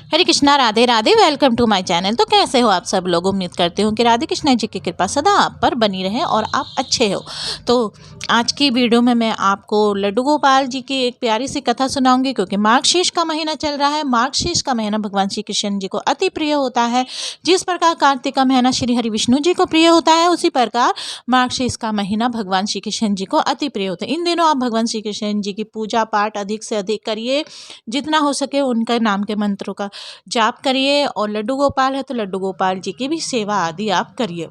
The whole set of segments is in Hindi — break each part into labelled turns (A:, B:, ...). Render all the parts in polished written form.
A: Hare Krishna, Radhe Radhe. Welcome to my channel. तो कैसे हो आप सब लोग? उम्मीद करते हो कि राधे कृष्णा जी की कृपा सदा आप पर बनी रहे और आप अच्छे हो। तो आज की वीडियो में मैं आपको लड्डू गोपाल जी की एक प्यारी सी कथा सुनाऊंगी, क्योंकि मार्गशीर्ष का महीना चल रहा है। मार्गशीर्ष का महीना भगवान श्री कृष्ण जी को अति प्रिय होता है। जिस प्रकार कार्तिक का महीना श्री हरि विष्णु जी को प्रिय होता है, उसी प्रकार मार्गशीर्ष का महीना भगवान श्री कृष्ण जी को अति प्रिय होता है। इन दिनों आप भगवान श्री कृष्ण जी की पूजा पाठ अधिक से अधिक करिए, जितना हो सके उनका नाम के मंत्रों का जाप करिए। और लड्डू गोपाल है तो लड्डू गोपाल जी की भी सेवा आदि आप करिए।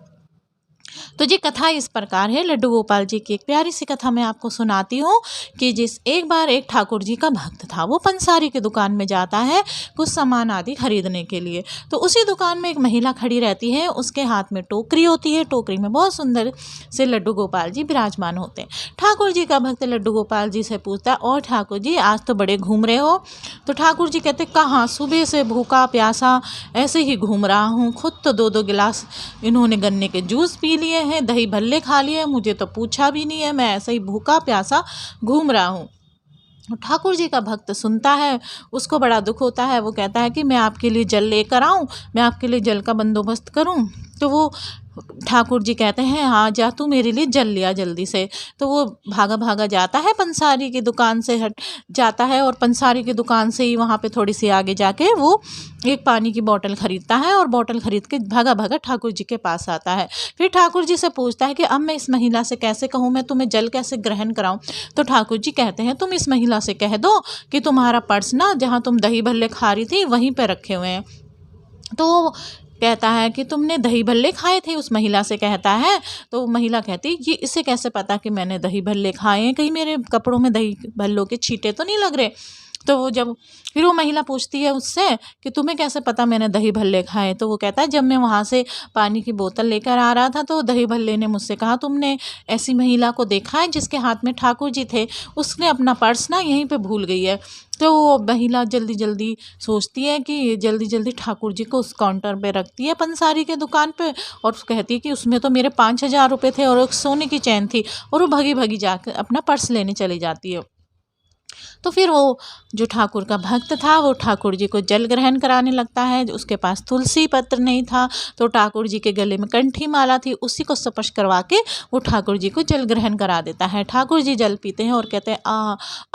A: तो जी कथा इस प्रकार है। लड्डू गोपाल जी की एक प्यारी सी कथा मैं आपको सुनाती हूँ कि एक बार एक ठाकुर जी का भक्त था। वो पंसारी की दुकान में जाता है कुछ सामान आदि खरीदने के लिए। तो उसी दुकान में एक महिला खड़ी रहती है। उसके हाथ में टोकरी होती है। टोकरी में बहुत सुंदर से लड्डू गोपाल जी विराजमान होते हैं। ठाकुर जी का भक्त लड्डू गोपाल जी से पूछता है, और ठाकुर जी आज तो बड़े घूम रहे हो? तो ठाकुर जी कहते, कहाँ, सुबह से भूखा प्यासा ऐसे ही घूम रहा हूँ। खुद तो 2-2 गिलास इन्होंने गन्ने के जूस पी लिए हैं, दही भल्ले खा लिए हैं, मुझे तो पूछा भी नहीं है। मैं ऐसे ही भूखा प्यासा घूम रहा हूँ। ठाकुर जी का भक्त सुनता है, उसको बड़ा दुख होता है। वो कहता है कि मैं आपके लिए जल लेकर आऊँ, मैं आपके लिए जल का बंदोबस्त करूँ। तो वो ठाकुर जी कहते हैं, हाँ जा, तू मेरे लिए जल लिया जल्दी से। तो वो भागा भागा जाता है, पंसारी की दुकान से हट जाता है और पंसारी की दुकान से ही वहाँ पे थोड़ी सी आगे जाके वो एक पानी की बोतल खरीदता है और बोतल खरीद के भागा भागा ठाकुर जी के पास आता है। फिर ठाकुर जी से पूछता है कि अब मैं इस महिला से कैसे कहूँ, मैं तुम्हें जल कैसे ग्रहण कराऊँ? तो ठाकुर जी कहते हैं, तुम इस महिला से कह दो कि तुम्हारा पर्स ना जहाँ तुम दही भल्ले खा रही थी वहीं पर रखे हुए हैं। तो वो कहता है कि तुमने दही भल्ले खाए थे, उस महिला से कहता है। तो महिला कहती, ये इसे कैसे पता कि मैंने दही भल्ले खाए हैं? कहीं मेरे कपड़ों में दही भल्लों के छींटे तो नहीं लग रहे? तो फिर वो महिला पूछती है उससे कि तुम्हें कैसे पता मैंने दही भल्ले खाए? तो वो कहता है, जब मैं वहाँ से पानी की बोतल लेकर आ रहा था तो दही भल्ले ने मुझसे कहा, तुमने ऐसी महिला को देखा है जिसके हाथ में ठाकुर जी थे? उसने अपना पर्स ना यहीं पे भूल गई है। तो वो महिला जल्दी जल्दी सोचती है कि जल्दी जल्दी ठाकुर जी को उस काउंटर पे रखती है पंसारी के दुकान पे, और कहती है कि उसमें तो मेरे 5,000 रुपये थे और एक सोने की चैन थी। और वो भगी भगी जाकर अपना पर्स लेने चली जाती है। तो फिर वो जो ठाकुर का भक्त था वो ठाकुर जी को जल ग्रहण कराने लगता है। उसके पास तुलसी पत्र नहीं था, तो ठाकुर जी के गले में कंठी माला थी, उसी को स्पर्श करवा के वो ठाकुर जी को जल ग्रहण करा देता है। ठाकुर जी जल पीते हैं और कहते हैं,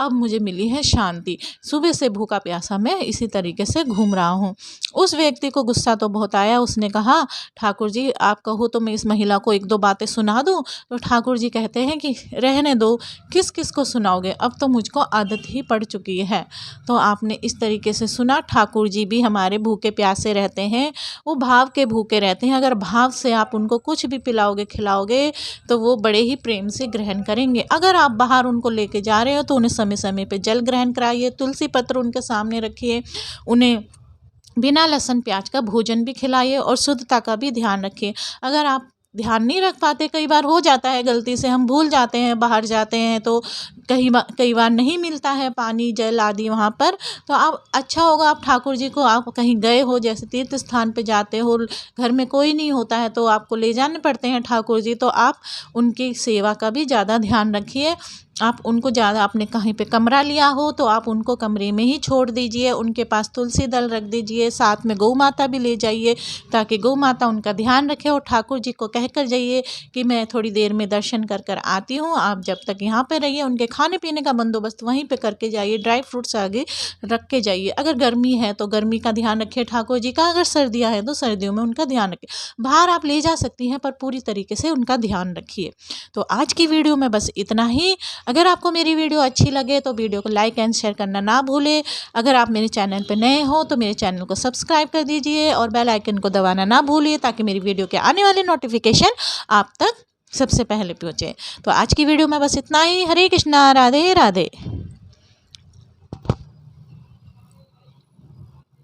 A: अब मुझे मिली है शांति। सुबह से भूखा प्यासा मैं इसी तरीके से घूम रहा हूँ। उस व्यक्ति को गुस्सा तो बहुत आया। उसने कहा, ठाकुर जी आप कहो तो मैं इस महिला को 1-2 बातें सुना दूँ? तो ठाकुर जी कहते हैं कि रहने दो, किस किस को सुनाओगे, अब तो मुझको आदत ही पड़ चुकी है। तो आपने इस तरीके से सुना। ठाकुर जी भी हमारे भूखे प्यासे रहते हैं, वो भाव के भूखे रहते हैं। अगर भाव से आप उनको कुछ भी पिलाओगे खिलाओगे तो वो बड़े ही प्रेम से ग्रहण करेंगे। अगर आप बाहर उनको लेके जा रहे हो तो उन्हें समय समय पे जल ग्रहण कराइए, तुलसी पत्र उनके सामने रखिए, उन्हें बिना लहसुन प्याज का भोजन भी खिलाइए और शुद्धता का भी ध्यान रखिए। अगर आप ध्यान नहीं रख पाते, कई बार हो जाता है गलती से, हम भूल जाते हैं, बाहर जाते हैं तो कई बार नहीं मिलता है पानी जल आदि वहाँ पर। तो आप अच्छा होगा, आप ठाकुर जी को, आप कहीं गए हो जैसे तीर्थ स्थान पे जाते हो, घर में कोई नहीं होता है तो आपको ले जाने पड़ते हैं ठाकुर जी, तो आप उनकी सेवा का भी ज़्यादा ध्यान रखिए। आप उनको ज़्यादा, आपने कहीं पे कमरा लिया हो तो आप उनको कमरे में ही छोड़ दीजिए, उनके पास तुलसी दल रख दीजिए, साथ में गौ माता भी ले जाइए ताकि गौ माता उनका ध्यान रखे। और ठाकुर जी को कह कर जाइए कि मैं थोड़ी देर में दर्शन कर कर आती हूँ, आप जब तक यहाँ पे रहिए। उनके खाने पीने का बंदोबस्त वहीं पे करके जाइए, ड्राई फ्रूट्स आगे रख के जाइए। अगर गर्मी है तो गर्मी का ध्यान रखिए ठाकुर जी का, अगर सर्दियाँ हैं तो सर्दियों में उनका ध्यान रखिए। बाहर आप ले जा सकती हैं पर पूरी तरीके से उनका ध्यान रखिए। तो आज की वीडियो में बस इतना ही। अगर आपको मेरी वीडियो अच्छी लगे तो वीडियो को लाइक एंड शेयर करना ना भूलें। अगर आप मेरे चैनल पर नए हो तो मेरे चैनल को सब्सक्राइब कर दीजिए और बेल आइकन को दबाना ना भूलिए, ताकि मेरी वीडियो के आने वाले नोटिफिकेशन आप तक सबसे पहले पहुँचे। तो आज की वीडियो में बस इतना ही। हरे कृष्णा, राधे राधे।